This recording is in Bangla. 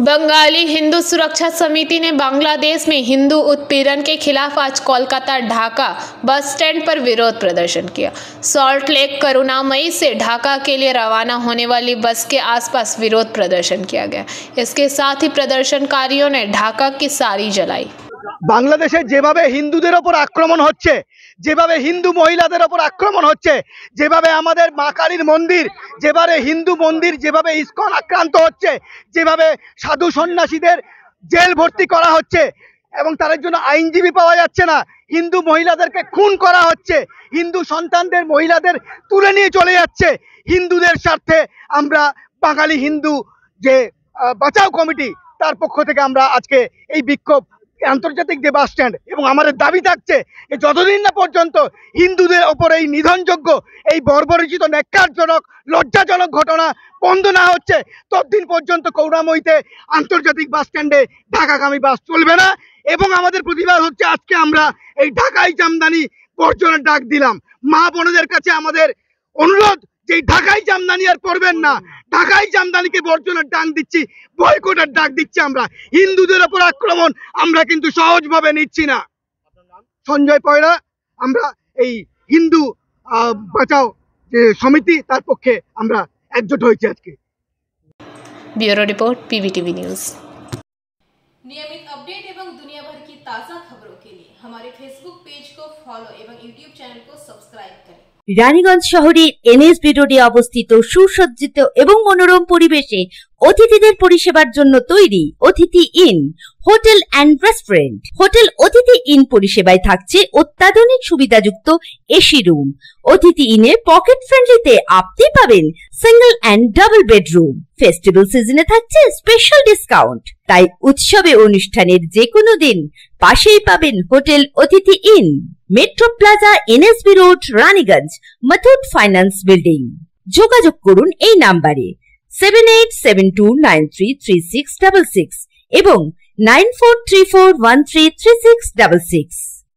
बंगाली हिंदू सुरक्षा समिति ने बांग्लादेश में हिंदू उत्पीड़न के खिलाफ आज कोलकाता ढाका बस स्टैंड पर विरोध प्रदर्शन किया। सॉल्ट लेक करुणामयी से ढाका के लिए रवाना होने वाली बस के आसपास विरोध प्रदर्शन किया गया। इसके साथ ही प्रदर्शनकारियों ने ढाका की साड़ी जलाई। बांग्लादेशे जेभाবে হিন্দুদের উপর আক্রমণ হচ্ছে, যেভাবে হিন্দু মহিলাদের উপর আক্রমণ হচ্ছে, যেভাবে আমাদের মা কালীর মন্দির, যেভাবে হিন্দু মন্দির, যেভাবে ইসকন আক্রান্ত হচ্ছে, যেভাবে সাধু সন্ন্যাসীদের জেল ভর্তি করা হচ্ছে এবং তাদের জন্য আইনজীবী পাওয়া যাচ্ছে না, হিন্দু মহিলাদেরকে খুন করা হচ্ছে, হিন্দু সন্তানদের মহিলাদের তুলে নিয়ে চলে যাচ্ছে, হিন্দুদের স্বার্থে আমরা বাঙালি হিন্দু যে বাঁচাও কমিটি তার পক্ষ থেকে আমরা আজকে এই বিক্ষোভ আন্তর্জাতিক যে বাস স্ট্যান্ড এবং আমাদের দাবি থাকছে যে যতদিন না পর্যন্ত হিন্দুদের ওপর এই নিধনযোগ্য এই বর্বরচিত ন্যাক্কারজনক লজ্জাজনক ঘটনা বন্ধ না হচ্ছে ততদিন পর্যন্ত করুণাময়ীতে আন্তর্জাতিক বাস স্ট্যান্ডে ঢাকাগামী বাস চলবে না। এবং আমাদের প্রতিবাদ হচ্ছে আজকে আমরা এই ঢাকাই জামদানি বর্জনের ডাক দিলাম। মা বোনদের কাছে আমাদের অনুরোধ যে ঢাকাই জামদানি আর পরবেন না, ঢাকাই জামদানিকে বর্জনের ডাক দিচ্ছি, বয়কটের ডাক দিচ্ছি। আমরা হিন্দুদের উপর আক্রমণ আমরা কিন্তু সহজভাবে নিচ্ছি না। সঞ্জয় পয়রা, আমরা এই হিন্দু বাঁচাও যে সমিতি তার পক্ষে আমরা একজোট হয়েছি আজকে। Bureau report PVTV news. नियमित अपडेट एवं दुनिया भर की ताज़ा खबरों के लिए हमारे फेसबुक पेज को फॉलो एवं यूट्यूब चैनल को सब्सक्राइब करें। রানীগঞ্জ শহরের এনএসবি রোডে অবস্থিত সুসজ্জিত এবং মনোরম পরিবেশে অতিথিদের পরিষেবার জন্য তৈরি অতিথি in hotel and restaurant. Hotel অতিথি ইন পরিষেবায় থাকছে অত্যাধুনিক সুবিধাযুক্ত এসি রুম। অতিথি ইনে পকেট ফ্রেন্ডলিতে আপনি পাবেন single and double bedroom. Festival সিজনে থাকছে স্পেশাল ডিসকাউন্ট। তাই উৎসবে অনুষ্ঠানের যে কোনো দিন পাশেই পাবেন হোটেল অতিথি in, metro plaza, NSB road, Raniganj, Muthoot finance building. যোগাযোগ করুন এই নাম্বারে 7872933666 এবং 9434133666।